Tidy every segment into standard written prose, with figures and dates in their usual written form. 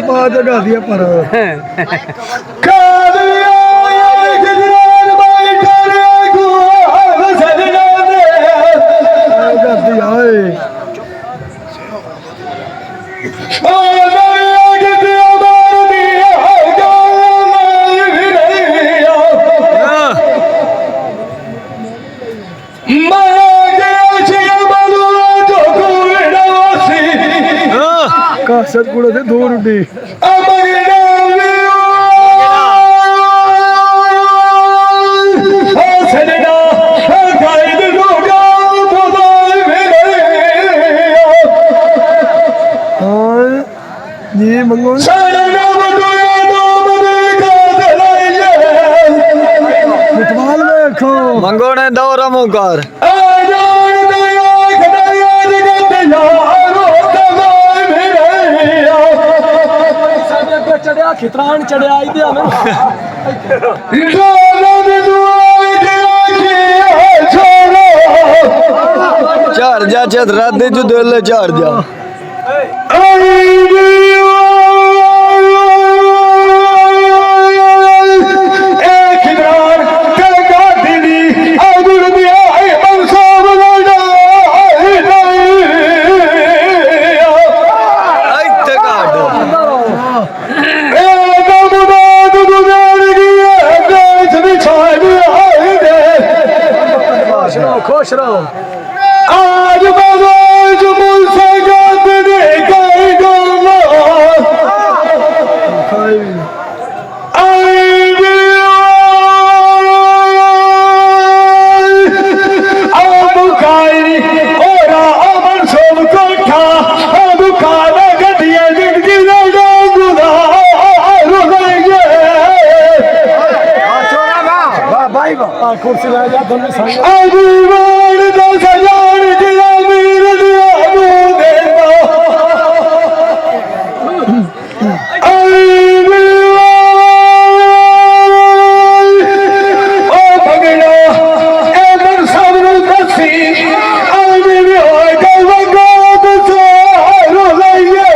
ਪਾ ਜਗਾ ਦੀ ਪਰ सतगुड़ से दूर उड़ी जी मंगो मंगो ने दौरा मुकार चढ़िया खितरान चढ़िया चार जा चतरा दे जो दिल चार जा खुश रहो आज बाबा जो मुझसे गात दे गए गोला कुर्सी ला जा दोनों साइड आजीवन दो सजान जिया मीर दिया दो देवा ओ भगना ए मन सब नु दसी आजी भी होए गल वगात से रो लइए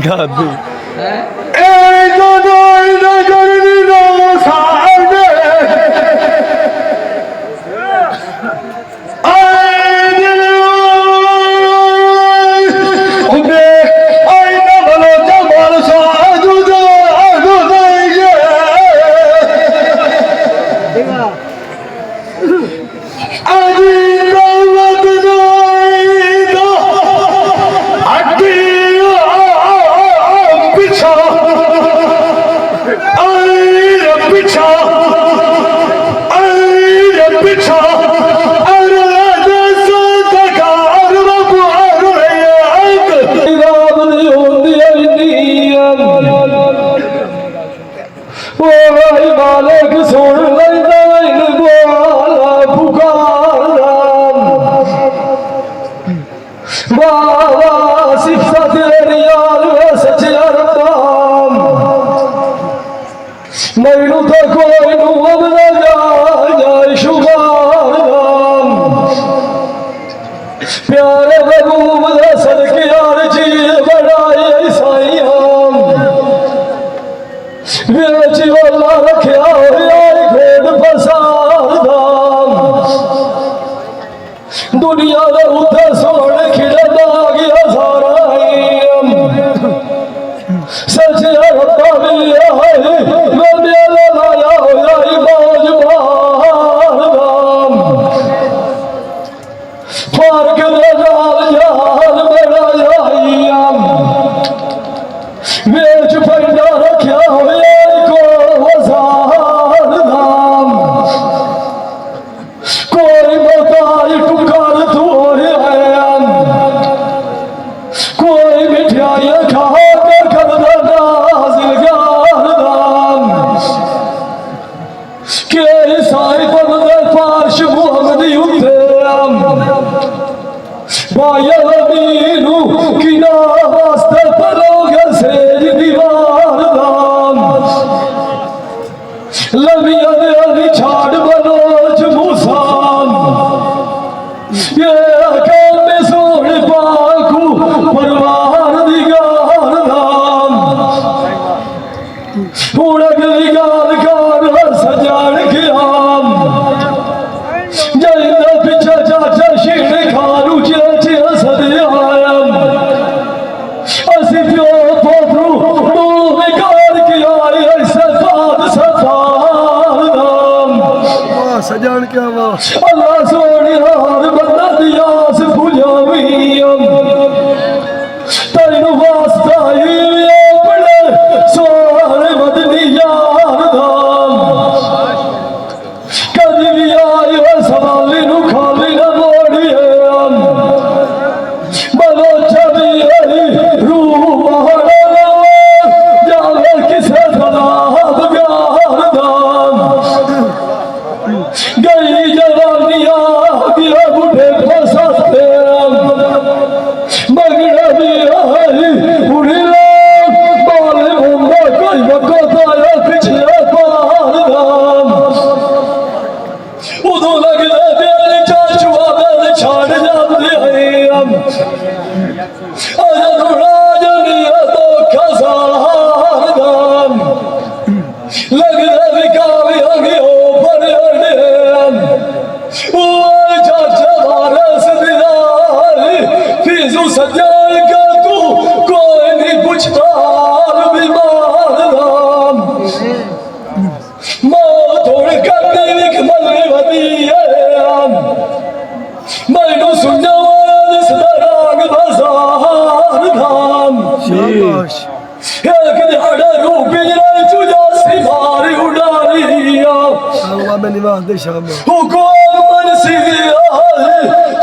गादी ए जो दो करनी नो सामने आई दिल उबे आई ना भलो जमाल सा जुदा ये आजी रावत जाई दो अड्डी पिछा अल्लाह सोने हर बंदा दी आस बुझावी तेन वास्ता ही अपने सोने मदनी यार कदी भी आई हो सवाली नू खाली न मोड़िए बलोचा भी रूह बहाना जावे किसे फलाद प्यार दाम गई जवानिया गिरा बुढ़े फंसाते मगड़ा भी आई बुढ़ी बाल मुंबा कोई वक्त आया पिछले पार दाम उदो लगता मेरे चाचुआ मेरे छाड़ जाते हैं अजू राजनिया तो खसार दाम लगता भी कावी आगे हो बड़े चाचा वारस दिलार फीजू सजान का तू कोई नहीं पूछता बीमार दाम थोड़े करते भी मलने वाली है मैनू सुनने वाला जिस राग बाजार धाम एक दिहाड़ा रूपी चुजा सिवारी उड़ारिया हुकुम मनसी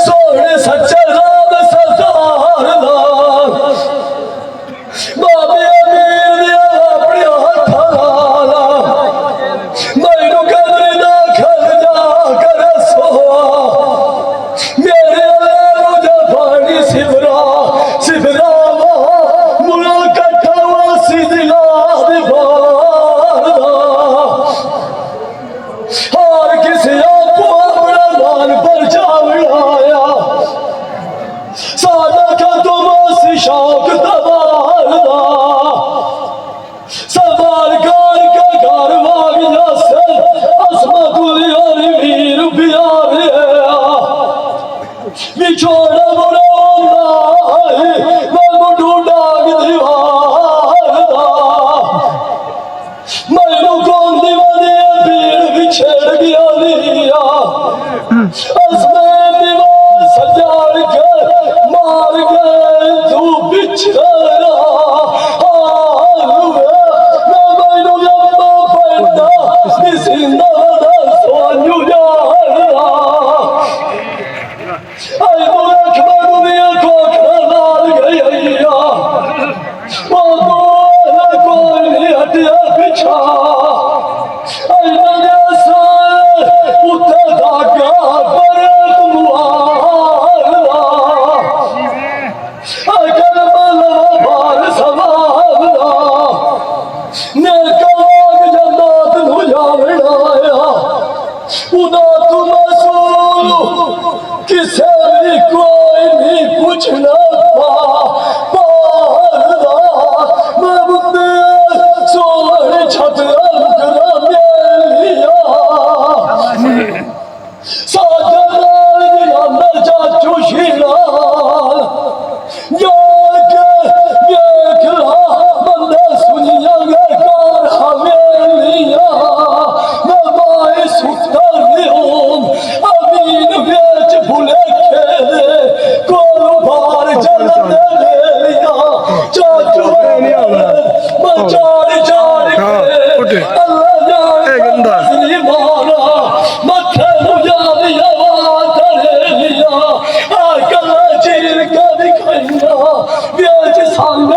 सोने सच्चे राम सरदार बाबे अमीर दिया अपने हाथ लाला मैनू कदर ना खल जा कर सोआ मेरे मुझे पानी सिमरा सिमरा मुला कट्ठा वासी दिला हार किसी आपको अपना मान पर चावड़ाया सादा का तुम सी शौक तबारदा सवार कार का घर वाग जैसे असमतुल और वीर प्यार बिछोड़ा बुलाऊंगा मैं मुझू डाग दीवारदा मैनू कौन दीवानी भीड़ बिछेड़ गया लिया असमें दीवार सजाड़ के मार गए तू बिछड़ा मैं मैनू लंबा पड़ता निसिंदा सोनू जाड़ा आई मुल्क मनु दिया कोखना लाल गई वो कोई नहीं हटिया पिछा किसे भी कोई नहीं पूछना मैं बुद्धे सोने छत चाचू शीलाल बंदे सुनिया कार हवेलिया मैं माए सुता अमीन बेच भूले खेले कोल बार चलते लिया चाचू मैं चार चार के अल्लाह जाने मारा मथे मुझा दिया करे लिया आकल चीर के दिखाइया बेच संग